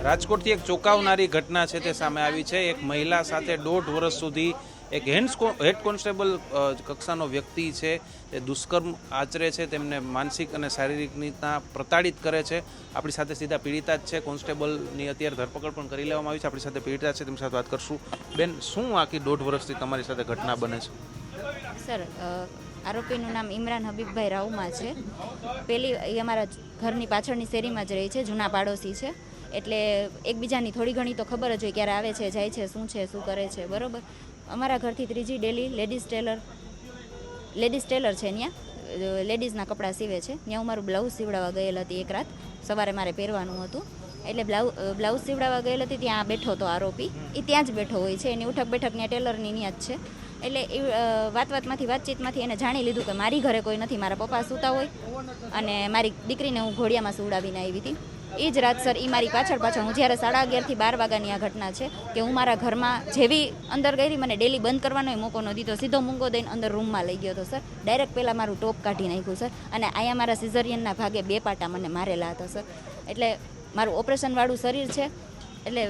રાજકોટથી એક ચોંકાવનારી ઘટના છે તે સામે આવી છે. એક મહિલા સાથે 1.5 વર્ષ સુધી એક હેડ કોન્સ્ટેબલ કક્ષાનો વ્યક્તિ છે તે દુષ્કર્મ આચરે છે, તેમને માનસિક અને શારીરિક રીતના પ્રતાડિત કરે છે. આપણી સાથે સીધા પીડિતા જ છે. કોન્સ્ટેબલની અત્યારે ધરપકડ પણ કરી લેવામાં આવી છે. આપણી સાથે પીડિતા છે, તેમની સાથે વાત કરશું. બેન, શું આખી 1.5 વર્ષથી તમારી સાથે ઘટના બને છે? સર, આરોપીનું નામ ઇમરાન હબીબભાઈ રાઉમા છે. પેલી એ અમારા ઘરની પાછળની શેરીમાં જ રહી છે, જૂના પાડોશી છે. એટલે એકબીજાની થોડી ઘણી તો ખબર જ હોય, ક્યારે આવે છે, જાય છે, શું કરે છે, બરાબર. અમારા ઘરથી ત્રીજી ડેલી લેડીઝ ટેલર છે, ત્યાં લેડીઝના કપડાં સીવે છે. ત્યાં હું મારું બ્લાઉઝ સીવડાવવા ગયેલ હતી એક રાત, સવારે મારે પહેરવાનું હતું. એટલે બ્લાઉઝ સીવડાવવા ગયેલ હતી, ત્યાં બેઠો હતો આરોપી. એ ત્યાં જ બેઠો હોય છે, એની ઉઠક બેઠક ત્યાં ટેલરની ત્યાં જ છે. એટલે એ વાતચીતમાંથી એને જાણી લીધું કે મારી ઘરે કોઈ નથી, મારા પપ્પા સૂતા હોય અને મારી દીકરીને હું ઘોડિયામાં સુવડાવીને આવી હતી. એ જ રાત સર, એ મારી પાછળ હું જ્યારે 11:30 થી 12 વાગ્યાની આ ઘટના છે કે હું મારા ઘરમાં જેવી અંદર ગઈ, મને ડેલી બંધ કરવાનો મોકો ન દીધો, સીધો મૂંગો દઈને અંદર રૂમમાં લઈ ગયો હતો સર. ડાયરેક્ટ પહેલાં મારું ટોપ કાઢી નાખ્યું સર, અને અહીંયા મારા સિઝરિયનના ભાગે 2 પાટા મને મારેલા હતા સર. એટલે મારું ઓપરેશનવાળું શરીર છે, એટલે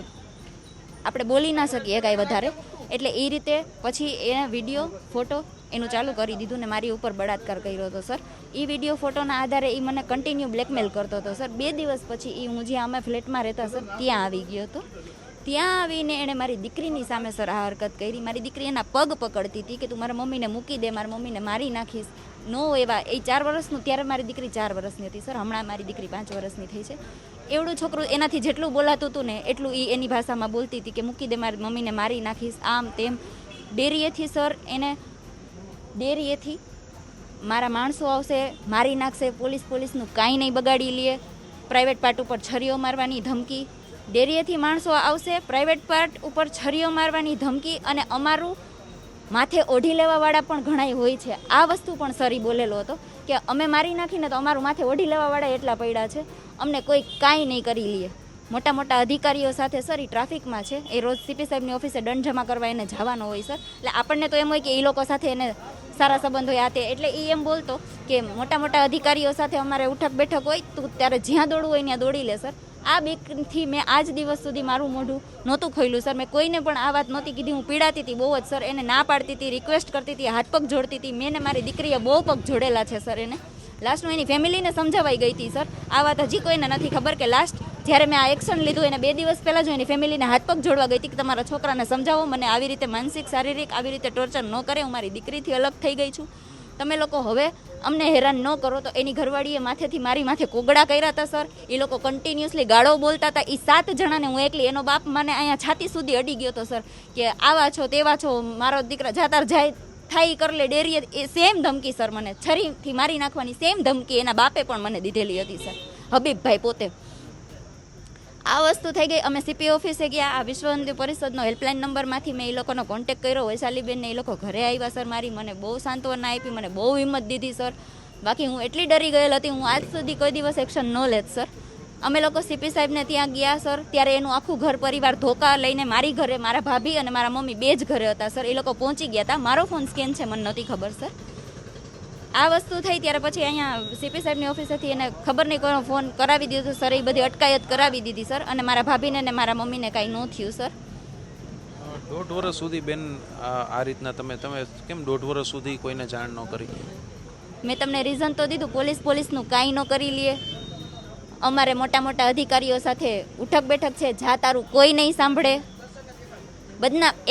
આપણે બોલી ના શકીએ કાંઈ વધારે. એટલે એ રીતે પછી એના વિડીયો ફોટો એનું ચાલુ કરી દીધું ને મારી ઉપર બળાત્કાર કર્યો હતો સર. એ વિડીયો ફોટોના આધારે એ મને કન્ટિન્યુ બ્લેકમેલ કરતો હતો સર. 2 દિવસ પછી એ હું જ્યાં અમે ફ્લેટમાં રહેતા સર ત્યાં આવી ગયો હતો. ત્યાં આવીને એણે મારી દીકરીની સામે સર આ હરકત કરી. મારી દીકરી એના પગ પકડતી હતી કે તું મારા મમ્મીને મૂકી દે, મારા મમ્મીને મારી નાખીશ. નો એવા એ 4 વર્ષનું, ત્યારે મારી દીકરી 4 વર્ષની હતી સર. હમણાં મારી દીકરી 5 વર્ષની થઈ છે. એવડું છોકરું એનાથી જેટલું બોલાતું હતું ને એટલું એ એની ભાષામાં બોલતી હતી કે મૂકી દે, મારી મમ્મીને મારી નાખીશ, આમ તેમ. ડેરીએથી સર એને ડેરીએથી મારા માણસો આવશે, મારી નાખશે, પોલીસનું કાંઈ નહીં બગાડી લે, પ્રાઇવેટ પાર્ટ ઉપર છરીઓ મારવાની ધમકી. ડેરીએથી માણસો આવશે, પ્રાઇવેટ પાર્ટ ઉપર છરીઓ મારવાની ધમકી, અને અમારું માથે ઓઢી લેવાવાળા પણ ઘણાય હોય છે. આ વસ્તુ પણ સર ઈ બોલેલો હતો કે અમે મારી નાખીને તો અમારું માથે ઓઢી લેવાવાળા એટલા પડ્યા છે, અમને કોઈ કાંઈ નહીં કરી લે. મોટા મોટા અધિકારીઓ સાથે સર એ ટ્રાફિકમાં છે, એ રોજ સીપી સાહેબની ઓફિસે દંડ જમા કરવા એને જવાનો હોય સર. એટલે આપણને તો એમ હોય કે એ લોકો સાથે એને સારા સંબંધ હોય આ તે. એટલે એ એમ બોલતો કે મોટા અધિકારીઓ સાથે અમારે ઉઠક બેઠક હોય તો ત્યારે જ્યાં દોડવું હોય ત્યાં દોડી લે સર. આ બીકથી મેં આજ દિવસ સુધી મારું મોઢું નહોતું ખોલ્યું સર. મેં કોઈને પણ આ વાત નહોતી કીધી. હું પીડાતી હતી બહુ જ સર, એને ના પાડતી હતી, રિક્વેસ્ટ કરતી હતી, હાથ પગ જોડતી હતી. મેં ને મારી દીકરીએ બહુ પગ જોડેલા છે સર. એને લાસ્ટમાં એની ફેમિલીને સમજાવાઈ ગઈ હતી સર. આ વાત હજી કોઈને નથી ખબર કે લાસ્ટ જ્યારે મેં આ એક્શન લીધું એને 2 દિવસ પહેલાં જ એની ફેમિલીને હાથ પગ જોડવા ગઈ હતી કે તમારા છોકરાને સમજાવો, મને આવી રીતે માનસિક શારીરિક આવી રીતે ટોર્ચર ન કરે, હું મારી દીકરીથી અલગ થઈ ગઈ છું, તમે લોકો હવે અમને હેરાન ન કરો. તો એની ઘરવાળીએ માથેથી મારી માથે કોગળા કર્યા હતા સર. એ લોકો કન્ટિન્યુઅસલી ગાળો બોલતા હતા. એ 7 જણાને હું એકલી, એનો બાપ મને અહીંયા છાતી સુધી અડી ગયો હતો સર કે આવા છો તેવા છો, મારો દીકરા જાતાર જાય થાય કર લે. ડેરીએ એ સેમ ધમકી સર, મને છરીથી મારી નાખવાની સેમ ધમકી એના બાપે પણ મને દીધેલી હતી સર, હબીબભાઈ પોતે. આ વસ્તુ થઈ ગઈ. અમે સીપી ઓફિસે ગયા, આ વિશ્વ હિન્દુ પરિષદનો હેલ્પલાઇન નંબરમાંથી મેં એ લોકોનો કોન્ટેક્ટ કર્યો. વૈશાલીબેનને એ લોકો ઘરે આવ્યા સર, મારી મને બહુ સાંત્વના આપી, મને બહુ હિંમત દીધી સર. બાકી હું એટલી ડરી ગયેલ હતી, હું આજ સુધી કોઈ દિવસ એક્શન ન લેત સર. અમે લોકો સીપી સાહેબને ત્યાં ગયા સર, ત્યારે એનું આખું ઘર પરિવાર ધોકા લઈને મારી ઘરે, મારા ભાભી અને મારા મમ્મી 2 જ ઘરે હતા સર. એ લોકો પહોંચી ગયા હતા. મારો ફોન સ્કેન છે, મને નહોતી ખબર સર. આ વસ્તુ થઈ ત્યારે પછી અહીંયા સીપી સાહેબની ઓફિસેથી એને ખબર નહીં કોઈનો ફોન કરાવી દીધો સર. એ બધી અટકાયત કરાવી દીધી સર, અને મારા ભાભીને ને મારા મમ્મીને કાંઈ ન થયું સર. 1.5 વર્ષ સુધી બેન આ રીતના તમે કેમ 1.5 વર્ષ સુધી કોઈને જાણ ન કરી? મેં તમને રીઝન તો દીધું, પોલીસનું કાંઈ ન કરી લે. અમારે મોટા અધિકારીઓ સાથે ઉઠક બેઠક છે, જા તારું કોઈ નહીં સાંભળે.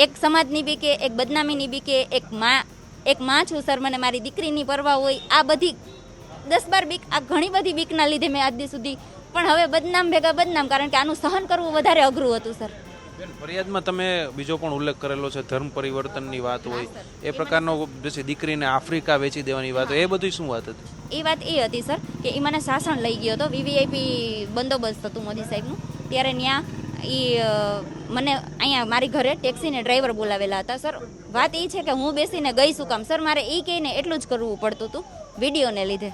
એક સમાજની બીકે, એક બદનામીની બીકે, એક માં છું સર, મને મારી દીકરીની પરવા હોય. આ બધી 10-12 બીક, આ ઘણી બધી બીકના લીધે મેં આજ દી સુધી, પણ હવે બદનામ ભેગા બદનામ, કારણ કે આનું સહન કરવું વધારે અઘરું હતું સર. બેન, ફરિયાદમાં તમે બીજો પણ ઉલ્લેખ કરેલો છે, ધર્મ પરિવર્તનની વાત હોય, એ પ્રકારનો પછી દીકરીને આફ્રિકા વેચી દેવાની વાત હોય, એ બધી શું વાત હતી? એ વાત એ હતી સર કે એ મને સાસણ લઈ ગયો હતો, વીવીઆઈપી બંદોબસ્ત હતું મોદી સાહેબનું. ત્યારે ત્યાં મને અહીંયા મારી ઘરે ટેક્સીને ડ્રાઈવર બોલાવેલા હતા સર. વાત એ છે કે હું બેસીને ગઈ શું કામ સર, મારે એ કહીને એટલું જ કરવું પડતું હતું વિડીયોને લીધે.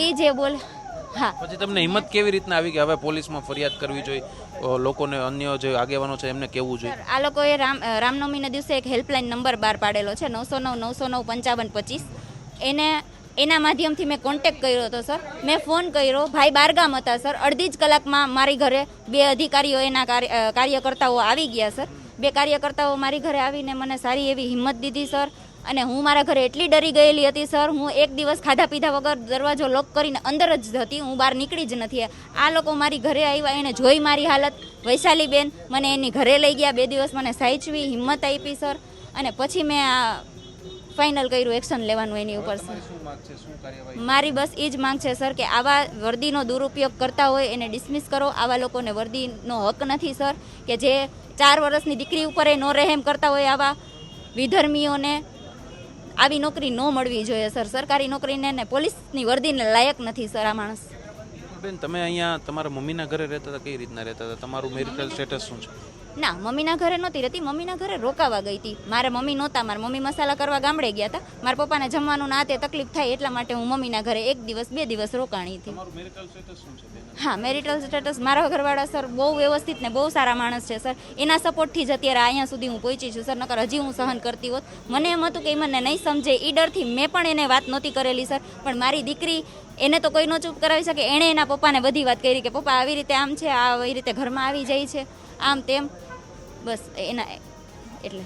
એ જે બોલે. હા, પછી તમને હિંમત કેવી રીતના આવી કે હવે પોલીસમાં ફરિયાદ કરવી જોઈએ, લોકોને અન્ય જે આગેવાનો છે એમને કહેવું જોઈએ? આ લોકોએ રામનવમીના દિવસે એક હેલ્પલાઇન નંબર બહાર પાડેલો છે, 909 909 5525. એને એના માધ્યમથી મેં કોન્ટેક્ટ કર્યો હતો સર. મેં ફોન કર્યો, ભાઈ બારગામ હતા સર. અડધી જ કલાકમાં મારી ઘરે 2 અધિકારીઓ એના કાર્યકર્તાઓ આવી ગયા સર. 2 કાર્યકર્તાઓ મારી ઘરે આવીને મને સારી એવી હિંમત દીધી સર. અને હું મારા ઘરે એટલી ડરી ગયેલી હતી સર, હું એક દિવસ ખાધા પીધા વગર દરવાજો લોક કરીને અંદર જ હતી, હું બહાર નીકળી જ નથી. આ લોકો મારી ઘરે આવ્યા, એને જોઈ મારી હાલત, વૈશાલીબેન મને એની ઘરે લઈ ગયા, 2 દિવસ મને સાચવી, હિંમત આપી સર. અને પછી મેં આ ફાઇનલ કર્યું એક્શન લેવાનું એની ઉપર સર. મારી બસ એ જ માંગ છે સર કે આવા વર્દીનો દુરુપયોગ કરતા હોય એને ડિસમિસ કરો. આવા લોકોને વર્દીનો હક નથી સર, કે જે 4 વર્ષની દીકરી ઉપર એ નો રહેમ કરતા હોય. આવા વિધર્મીઓને આવી નોકરી ન મળવી જોઈએ સર. સરકારી નોકરીને ને પોલીસની વર્દીને લાયક નથી સર આ માણસ. બેન, તમે અહીંયા તમારા મમ્મીના ઘરે રહેતા હતા, કઈ રીતના રહેતા હતા? તમારું મેરિટલ સ્ટેટસ શું છે? ના, મમ્મીના ઘરે નહોતી રહેતી, મમ્મીના ઘરે રોકાવા ગઈ હતી. મારા મમ્મી નહોતા, મારા મમ્મી મસાલા કરવા ગામડે ગયા હતા. મારા પપ્પાને જમવાનું ના તે તકલીફ થાય એટલા માટે હું મમ્મીના ઘરે 1 દિવસ 2 દિવસ રોકાણી હતી. તમારું મેરિટલ સ્ટેટસ શું છે બેન? હા, મેરિટલ સ્ટેટસ મારા ઘરવાળા સર બહુ વ્યવસ્થિત ને બહુ સારા માણસ છે સર. એના સપોર્ટથી જ અત્યારે અહીંયા સુધી હું પહોંચી છું સર. નકર હજી હું સહન કરતી હોત. મને એમ હતું કે એ મને નહીં સમજે, એ ડરથી મેં પણ એને વાત નહોતી કરેલી સર. પણ મારી દીકરી, એને તો કોઈ ન ચૂપ કરાવી શકે. એણે એના પપ્પાને બધી વાત કરી કે પપ્પા આવી રીતે આમ છે, આવી રીતે ઘરમાં આવી જાય છે, આમ તેમ. બસ એના એટલે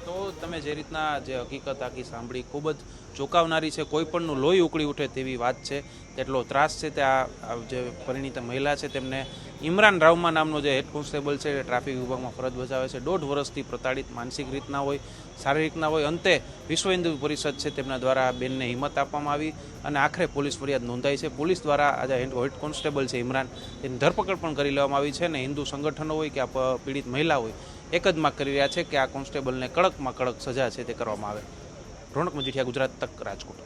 તો તમે જે રીતના જે હકીકત આખી સાંભળી, ખૂબ જ ચોંકાવનારી છે. કોઈ પણનું લોહી ઉકળી ઉઠે તેવી વાત છે. તેટલો ત્રાસ છે તે આ જે પરિણીત મહિલા છે તેમને ઇમરાન રાવમા નામનો જે હેડ કોન્સ્ટેબલ છે એ ટ્રાફિક વિભાગમાં ફરજ બજાવે છે. 1.5 વર્ષથી પ્રતાડિત, માનસિક રીતના હોય, શારીરિકના હોય. અંતે વિશ્વ હિન્દુ પરિષદ છે તેમના દ્વારા બેનને હિંમત આપવામાં આવી અને આખરે પોલીસ ફરિયાદ નોંધાઈ છે. પોલીસ દ્વારા આજે હેડ કોન્સ્ટેબલ છે ઇમરાન, તેની ધરપકડ પણ કરી લેવામાં આવી છે. અને હિન્દુ સંગઠનો હોય કે આ પીડિત મહિલા હોય, એક જ માંગ કરી રહ્યા છે કે આ કોન્સ્ટેબલને કડકમાં કડક સજા છે તે કરવામાં આવે. રોનક મજીઠિયા, ગુજરાત તક, રાજકોટ.